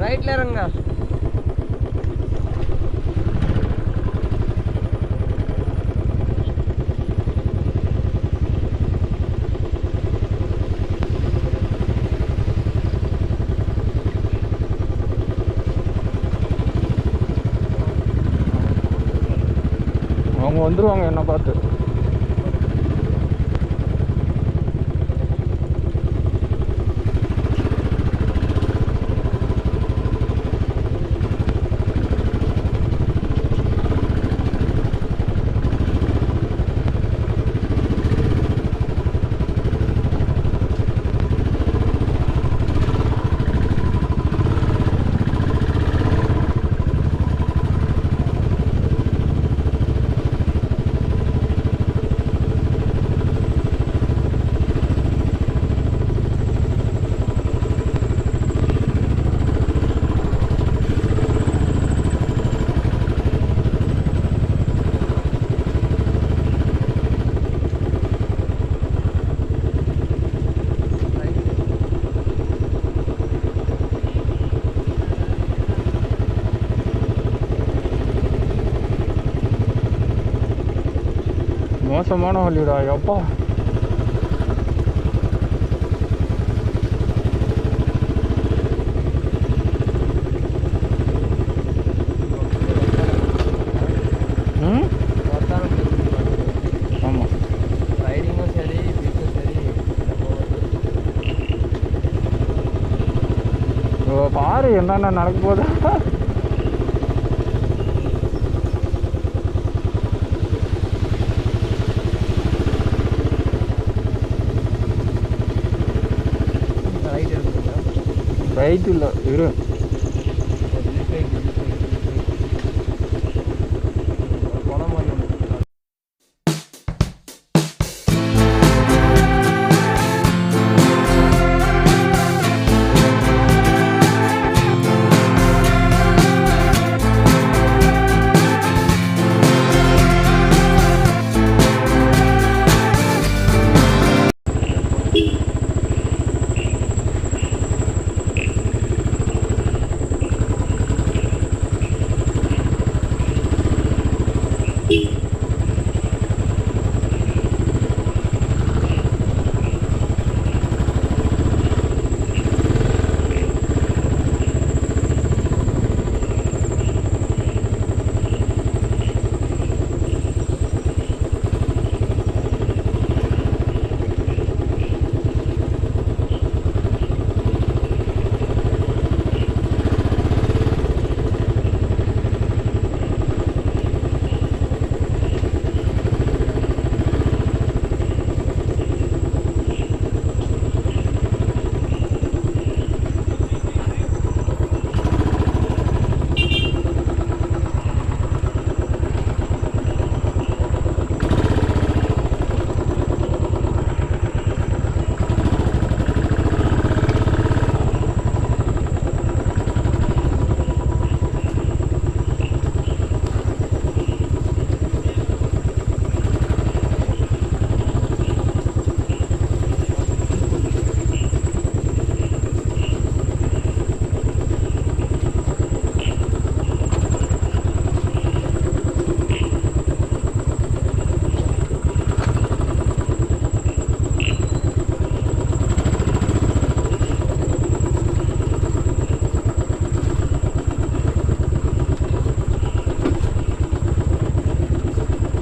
ரைட்ல இறங்க. அவங்க வந்துருவாங்க என்ன பார்த்து. மோசமான வழிடா எப்பா. ஆமாம், ரைடிங்கும் சரி, பீச்சும் சரி. பாரு என்னென்ன நடக்க போகுது. ரைட் இல்லை இரு.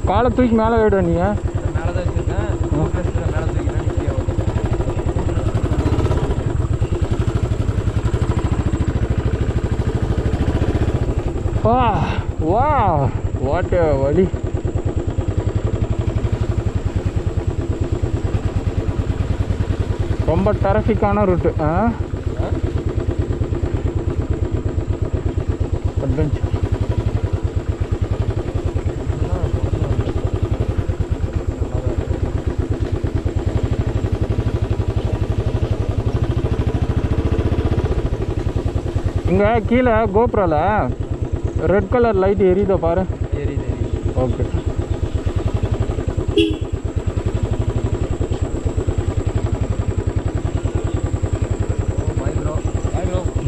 காலை தூக்கி மேலே விட நீ. மேலே தான் வச்சுருக்கேன். மேலே தூக்கினா நிற்க. வா வா வாட் வழி. ரொம்ப டிராஃபிக்கான ரூட்டு. அட்வென்ச்சர். இங்கே கீழே கோபுரில் ரெட் கலர் லைட் எரியுதோ பாரு. எரியுது. ஓகே.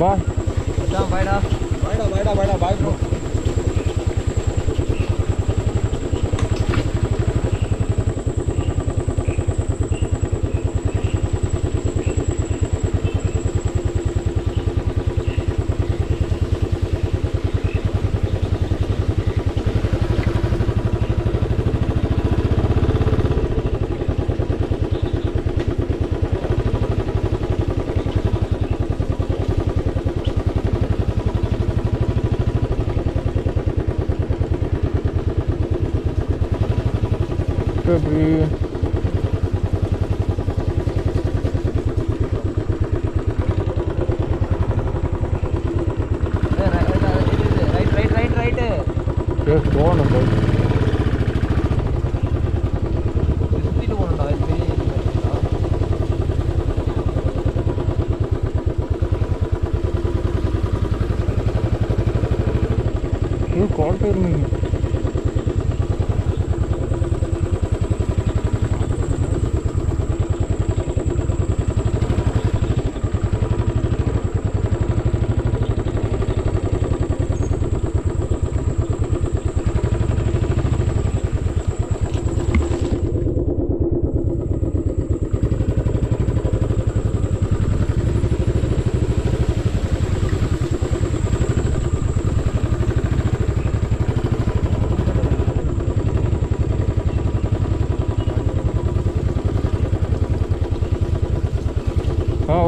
பாய். அதான் பாய்டா. Bye bro. எப்படி போகணும் போய் சுத்திட்டு போகணும்டா. இது பெரிய இதுடா. இது குவாலிட்டி இருந்தீங்க.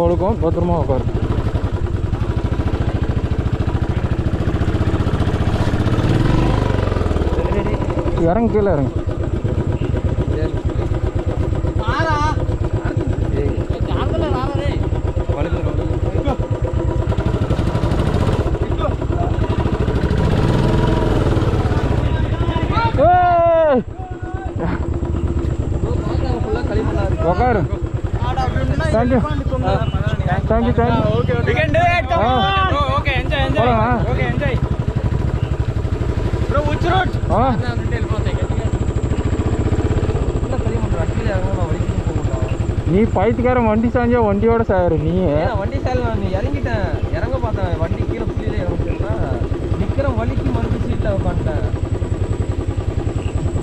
ஒழுக்கம் பத்திரமா உட்காரு. இறங்க கீழே இறங்க. உட்காரு. Thank you thank you thank you. We can do it. Come on. Oh, okay. Enjoy. Okay, enjoy. Bro, which road? நீ பைத்துக்காரன் வண்டி சாஞ்சா வண்டியோட சாயிரு. நீ வண்டி சாயல் நான் இறங்கிட்டேன். இறங்க பார்த்தேன் வண்டி கீழே புள்ளியில இறங்கிட்டேன்னா நிற்கிற வலிக்கு மறுபடியும் சீட்டில் உட்காந்துட்டேன்.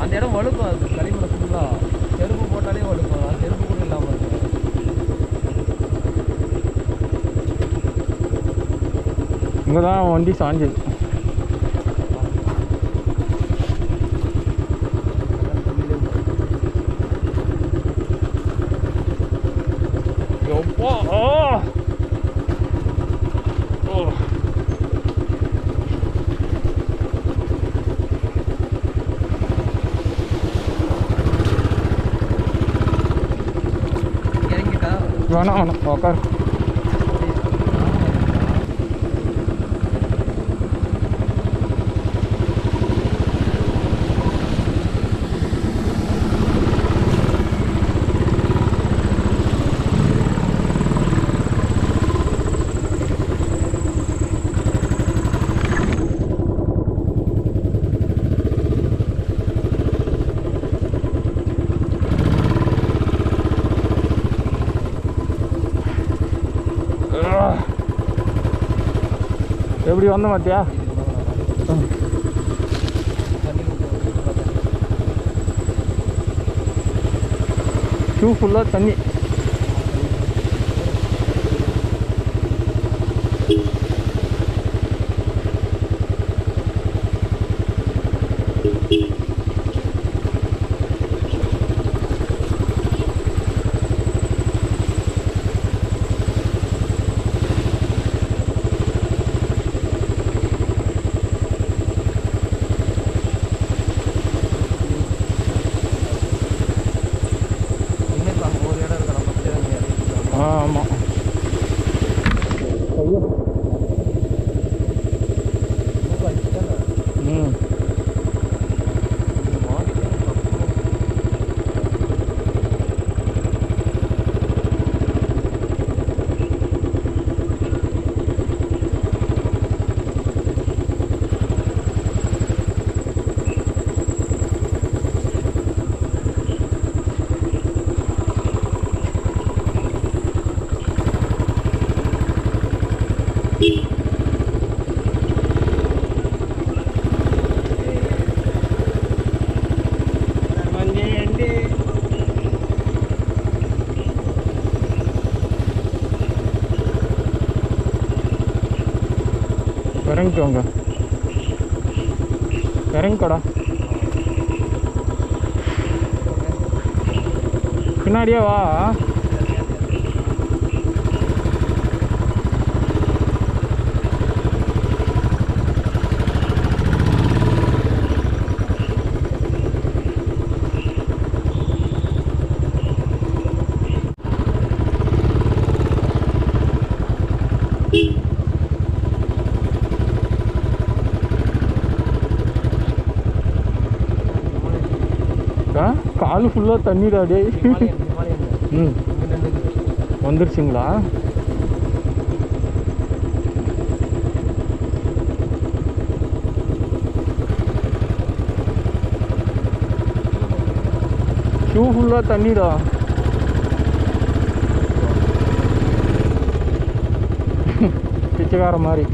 அந்த இடம் வலுக்கும். அது களிமண் ஃபுல்லாக செருப்பு போட்டாலே வலுக்கும். அது செருப்பு கூட இல்லாமல் இருக்கு. இங்கே தான் வண்டி சாஞ்சது. இறங்கிட்டா வேணாம் உட்காரு. எப்படி வந்த மாத்தியா? ஷூ ஃபுல்லாக தண்ணி. ஆமாம். ம் இறங்கிக்கோங்க, இறங்கிக்கோடா. பின்னாடியே வா. காலு ஃபுல்லாக தண்ணிடா டே. ம், வந்துருச்சுங்களா? ஷூ ஃபுல்லாக தண்ணிடா. பிச்சைக்கார மாதிரி.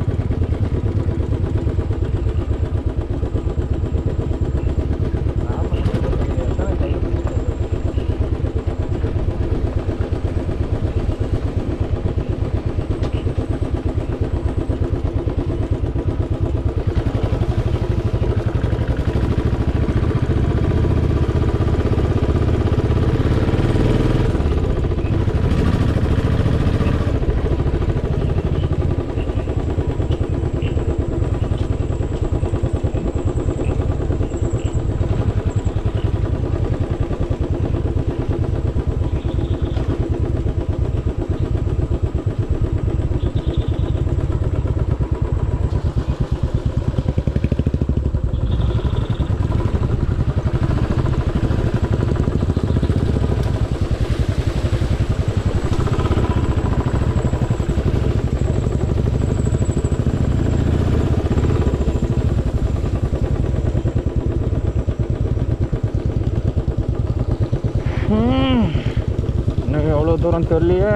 இன்னும் எவ்வளோ தூரம் தெரியலையே.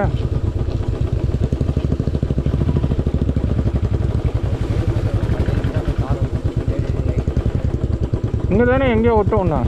இங்கே தானே எங்கேயோ விட்டோம்ண்ணா.